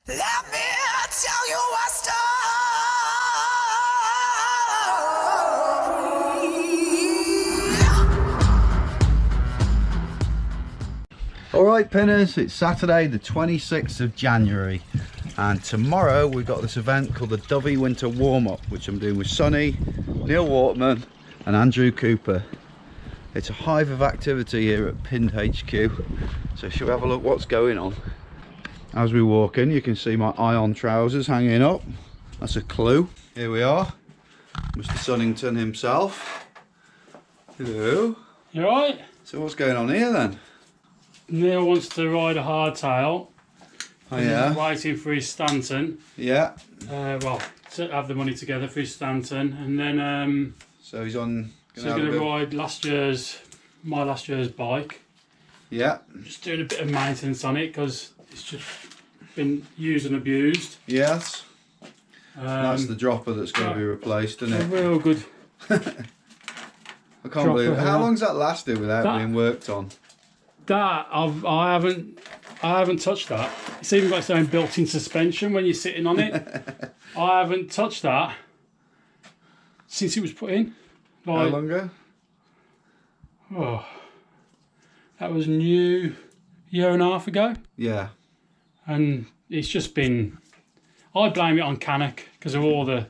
Let me tell you a story. Alright pinners, it's Saturday the 26th of January and tomorrow we've got this event called the Dyfi Winter Warm Up, which I'm doing with Sonny, Neil Waterman and Andrew Cooper. It's a hive of activity here at Pinned HQ, so shall we have a look what's going on? As we walk in, you can see my ion trousers hanging up. That's a clue. Here we are, Mr. Sunnington himself. Hello. You alright? So what's going on here then? Neil wants to ride a hardtail. Oh yeah. He's waiting for his Stanton. Yeah. Well, to have the money together for his Stanton, and then So he's on. he's going to ride my last year's bike. Yeah. Just doing a bit of maintenance on it because it's just been used and abused. Yes. That's the dropper that's going to be replaced, isn't A it? real good. I can't believe it. How long's that lasted without being worked on? That I haven't touched that. It's even got its own built-in suspension when you're sitting on it. I haven't touched that since it was put in. How long ago? Oh, that was new year and a half ago, Yeah. and it's just been. I blame it on Canuck because of all the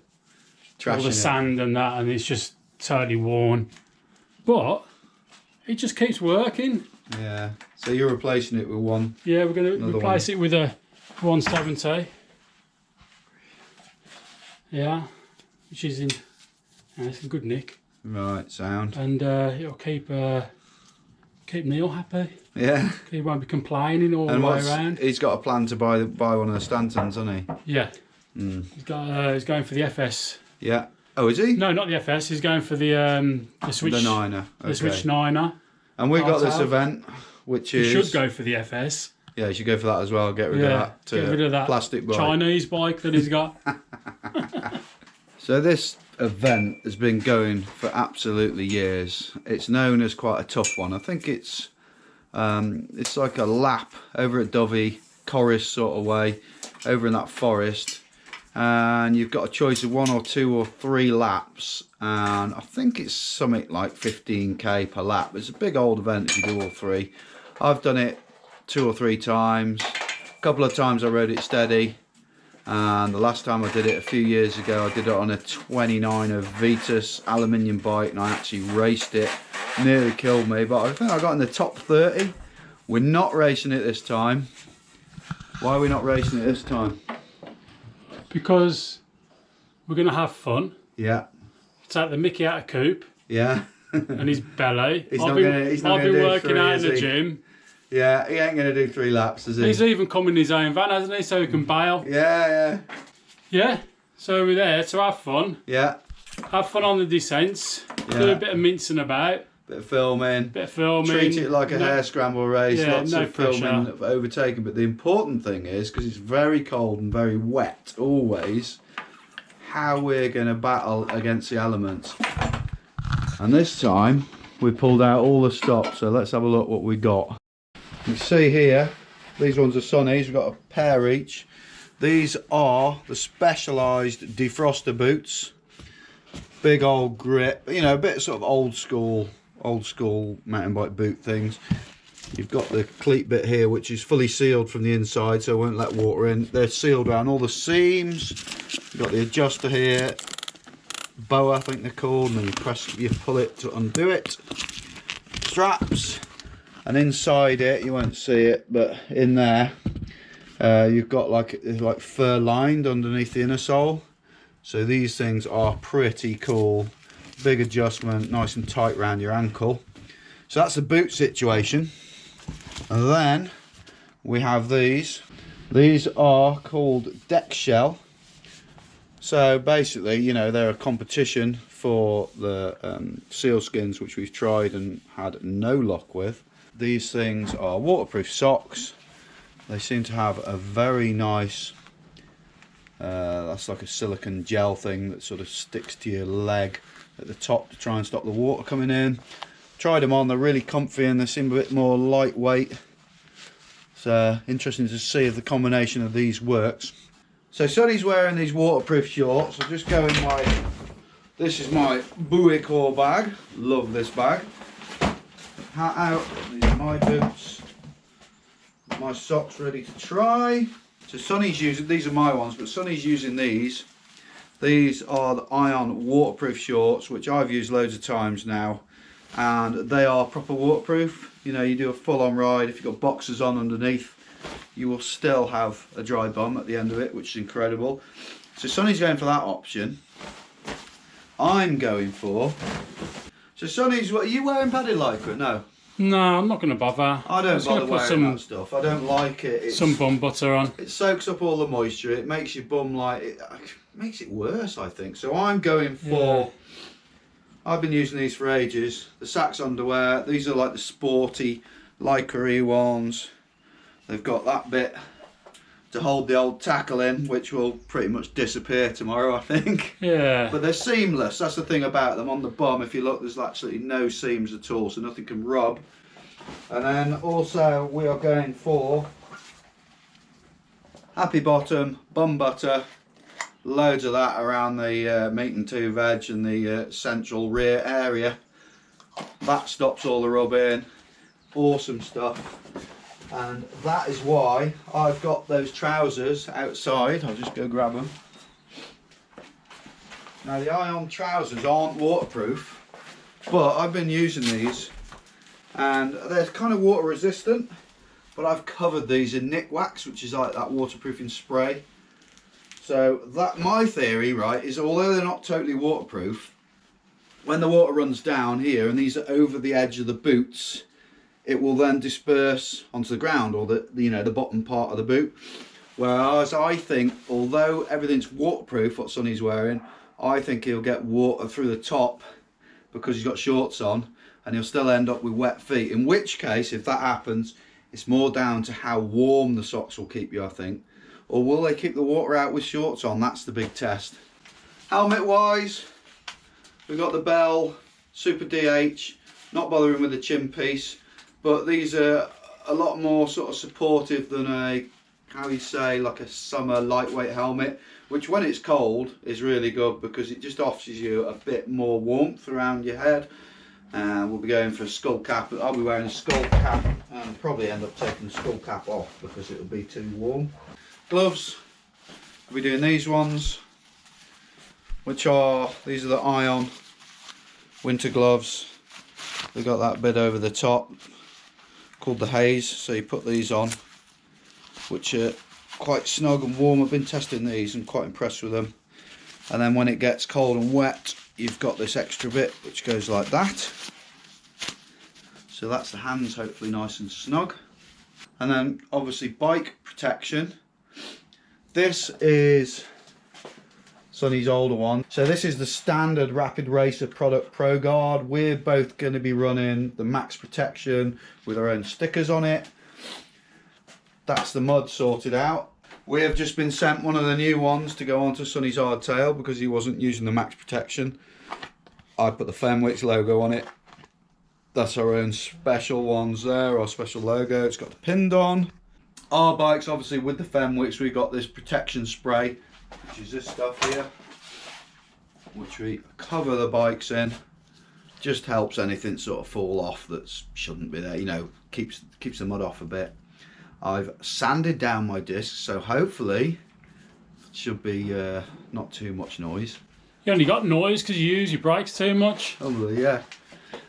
sand and that, and it's just totally worn. But it just keeps working. Yeah. So you're replacing it with one? Yeah, we're going to replace it with a 170. Yeah, which is in. It's in good nick. Right. Sound. And it'll keep Neil happy. Yeah. He won't be complaining all the way around. He's got a plan to buy one of the Stantons, hasn't he? Yeah. He's going for the FS. Yeah. Oh, is he? No, not the FS. He's going for the Switch. The Niner. Okay. The Switch Niner. And we've got this event, which is. You should go for the FS. Yeah, you should go for that as well. Get rid of that. Get rid of that plastic bike. Chinese bike that he's got. So this event has been going for absolutely years. It's known as quite a tough one. I think it's like a lap over at Dyfi, Corris sort of way, over in that forest, and you've got a choice of 1 or 2 or 3 laps, and I think it's something like 15k per lap. It's a big old event if you do all 3. I've done it 2 or 3 times. A couple of times I rode it steady, and the last time I did it a few years ago, I did it on a 29er Vitus aluminium bike, and I actually raced it. Nearly killed me, but I think I got in the top 30. We're not racing it this time. Why are we not racing it this time? Because we're going to have fun. Yeah. Take the mickey out of Coop. Yeah. And his belly. He's not going to do working 3, out is in the he? gym. Yeah, he ain't going to do 3 laps, is he? He's even come in his own van, hasn't he? So he can bail. Yeah. Yeah. So we're there to have fun. Yeah. Have fun on the descents. Yeah. Do a bit of mincing about. Bit of filming. Treat it like a hare scramble race. Yeah, Lots no of filming pressure. of overtaking. But the important thing is, because it's very cold and very wet always, how we're going to battle against the elements. And this time we pulled out all the stops. So let's have a look what we got. You can see here, these ones are Sonny's. We've got a pair each. These are the specialised defroster boots. Big old grip, you know, a bit sort of old school mountain bike boot things. You've got the cleat bit here, which is fully sealed from the inside, so it won't let water in. They're sealed around all the seams. You've got the adjuster here, boa I think they're called, and then you pull it to undo it. Straps, and inside it, you won't see it, but in there you've got like fur lined underneath the inner sole. So these things are pretty cool. Big adjustment, nice and tight around your ankle. So that's the boot situation. And then we have these. These are called deck shell. So basically, you know, they're a competition for the sealskins, which we've tried and had no luck with. These things are waterproof socks. They seem to have a very nice that's like a silicone gel thing that sort of sticks to your leg at the top to try and stop the water coming in. Tried them on, they're really comfy and they seem a bit more lightweight. It's interesting to see if the combination of these works. So Sonny's wearing these waterproof shorts. I'll just go in my, this is my Buick bag. Love this bag. Hat out, these are my boots. My socks ready to try. So Sonny's using, these are my ones, but Sonny's using these. These are the Ion waterproof shorts, which I've used loads of times now. And they are proper waterproof. You know, you do a full-on ride, if you've got boxers on underneath, you will still have a dry bum at the end of it, which is incredible. So Sonny's going for that option. I'm going for... So Sonny's, what, are you wearing padded lycra? No. No, I'm not going to bother. I don't bother wearing that stuff. I don't like it. It's, some bum butter on. It soaks up all the moisture. It makes your bum like... It makes it worse, I think. So I'm going for... Yeah. I've been using these for ages. The Saks underwear. These are like the sporty lycra ones. They've got that bit to hold the old tackle in, which will pretty much disappear tomorrow, I think. Yeah. But they're seamless. That's the thing about them. On the bum, if you look, there's absolutely no seams at all, so nothing can rub. And then also we are going for happy bottom, bum butter. Loads of that around the meat and two veg and the central rear area. That stops all the rubbing. Awesome stuff. And that is why I've got those trousers outside. I'll just go grab them. Now the Ion trousers aren't waterproof, but I've been using these and they're kind of water resistant, but I've covered these in Nick Wax, which is like that waterproofing spray. So that, my theory, right, is although they're not totally waterproof, when the water runs down here and these are over the edge of the boots, it will then disperse onto the ground, or the you know, the bottom part of the boot. Whereas I think, although everything's waterproof, what Sonny's wearing, I think he'll get water through the top because he's got shorts on, and he'll still end up with wet feet. In which case, if that happens, it's more down to how warm the socks will keep you, I think. Or will they keep the water out with shorts on? That's the big test. Helmet wise, we've got the Bell Super DH, not bothering with the chin piece, but these are a lot more sort of supportive than a, how you say, like a summer lightweight helmet, which when it's cold is really good because it just offers you a bit more warmth around your head. And we'll be going for a skull cap. I'll be wearing a skull cap and probably end up taking the skull cap off because it'll be too warm. Gloves, we'll be doing these ones, which are, these are the Ion winter gloves. They've got that bit over the top called the haze, so you put these on, which are quite snug and warm. I've been testing these and quite impressed with them. And then when it gets cold and wet, you've got this extra bit which goes like that. So that's the hands, hopefully nice and snug. And then obviously bike protection. This is Sonny's older one. So this is the standard Rapid Racer product Pro Guard. We're both going to be running the Max Protection with our own stickers on it. That's the mud sorted out. We have just been sent one of the new ones to go onto Sonny's hardtail because he wasn't using the Max Protection. I put the Fenwick's logo on it. That's our own special ones there, our special logo. It's got the pinned on. Our bikes, obviously, with the Fenwicks, we got this protection spray, which is this stuff here, which we cover the bikes in. Just helps anything sort of fall off that shouldn't be there. You know, keeps the mud off a bit. I've sanded down my discs, so hopefully it should be not too much noise. You only got noise because you use your brakes too much. Oh yeah.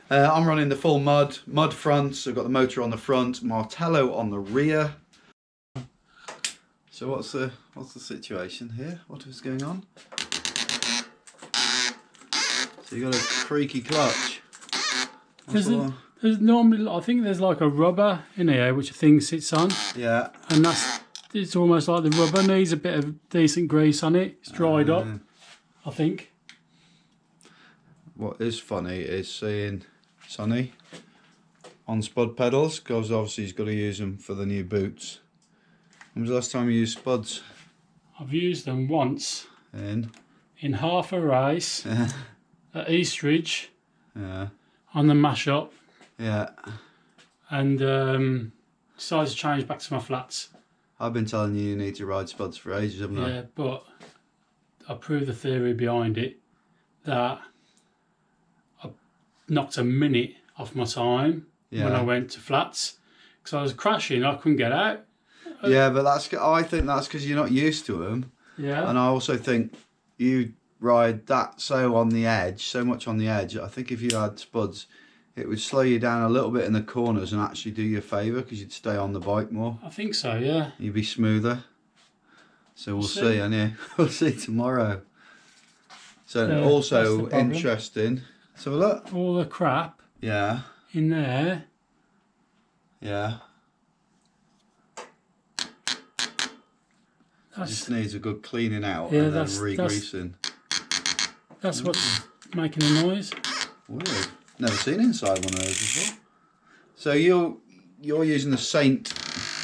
I'm running the full mud fronts. I've got the motor on the front, Martello on the rear. So what's the situation here? What is going on? So you got a creaky clutch. There's normally, I think there's like a rubber in here which a thing sits on. Yeah. And it's almost like the rubber needs a bit of decent grease on it. It's dried up, I think. What is funny is seeing Sonny on spud pedals, because obviously he's got to use them for the new boots. When was the last time you used spuds? I've used them once in half a race at Eastridge on the mash-up. Yeah. And decided to change back to my flats. I've been telling you need to ride spuds for ages, haven't I? Yeah, but I proved the theory behind it that I knocked a minute off my time when I went to flats because I was crashing. I couldn't get out. Yeah, but I think that's because you're not used to them. Yeah. And I also think you ride that so much on the edge. I think if you had spuds, it would slow you down a little bit in the corners and actually do you a favour because you'd stay on the bike more. I think so, yeah. You'd be smoother. So we'll see, and we'll see tomorrow. So also interesting. So look. All the crap. Yeah. In there. Yeah. Just needs a good cleaning out and then re-greasing. That's what's making the noise. Weird. Never seen inside one of those before. So you're using the Saint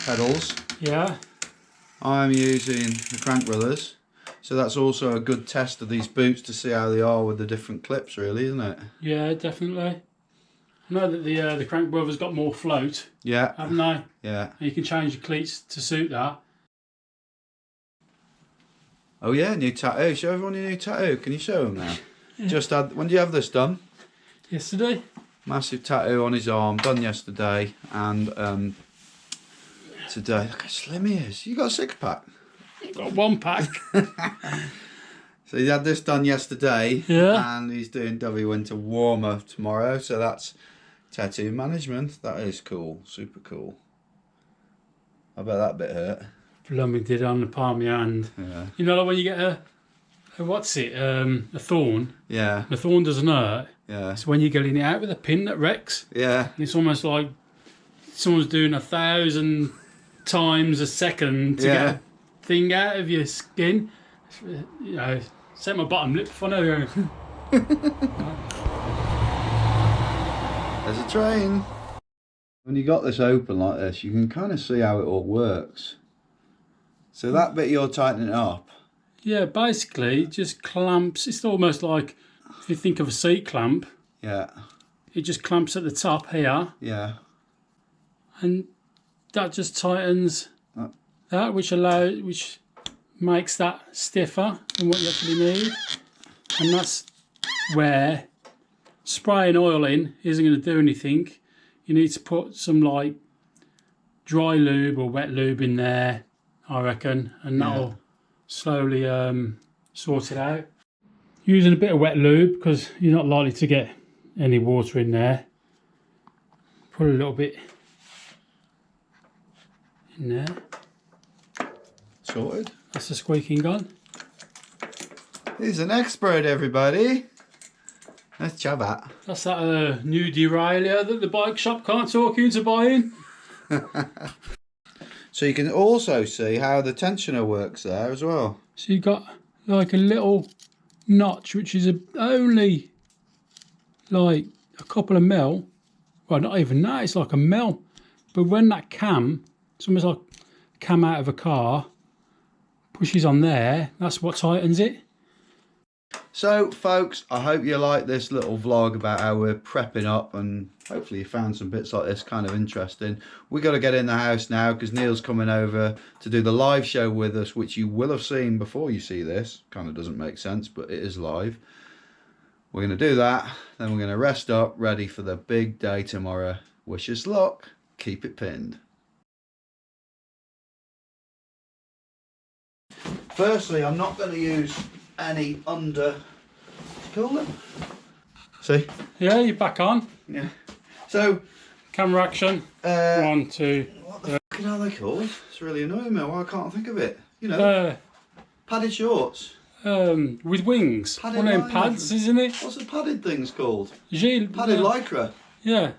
pedals. Yeah. I'm using the crank rullers. So that's also a good test of these boots to see how they are with the different clips, really, isn't it? Yeah, definitely. I know that the crank brothers got more float. Yeah. Haven't they? Yeah. And you can change your cleats to suit that. Oh yeah, new tattoo. Show everyone your new tattoo. Can you show them now? Yeah. When do you have this done? Yesterday. Massive tattoo on his arm, done yesterday, and today. Look how slim he is. You got a 6-pack? Got 1 pack. So he had this done yesterday, yeah, and he's doing Dyfi Winter Warm Up tomorrow. So that's tattoo management. That is cool, super cool. I bet that bit hurt. Plumbing did on the palm of your hand. Yeah. You know, like when you get a a thorn. Yeah. The thorn doesn't hurt. Yeah. It's when you're getting it out with a pin that wrecks. Yeah. It's almost like someone's doing 1,000 times a second to get a thing out of your skin. You know, set my bottom lip funny. There's a train. When you got this open like this, you can kind of see how it all works. So that bit you're tightening up. Yeah, basically it just clamps. It's almost like if you think of a seat clamp. Yeah. It just clamps at the top here. Yeah. And that just tightens that, which makes that stiffer than what you actually need. And that's where spraying oil in isn't going to do anything. You need to put some like dry lube or wet lube in there, I reckon, and that'll slowly sort it out. Using a bit of wet lube because you're not likely to get any water in there. Put a little bit in there. Sorted. That's the squeaking gun. He's an expert, everybody. Let's chat that. That's that new derailleur that the bike shop can't talk you into buying. So you can also see how the tensioner works there as well. So you've got like a little notch which is only like a couple of mil. Well, not even that, it's like a mil. But when that cam, it's almost like a cam out of a car, pushes on there, that's what tightens it. So folks, I hope you like this little vlog about how we're prepping up, and hopefully you found some bits like this kind of interesting. We got to get in the house now because Neil's coming over to do the live show with us, which you will have seen before you see this. Kind of doesn't make sense, but it is live. We're going to do that, then we're going to rest up, ready for the big day tomorrow. Wish us luck, keep it pinned. Firstly, I'm not going to use any under, call them? See? Yeah, you're back on. Yeah. So, camera action. 1, 2. What the fuck are they called? It's really annoying me. Why I can't think of it. You know, padded shorts. With wings. Padded one of them pads, isn't it? What's the padded things called? Padded lycra. Yeah.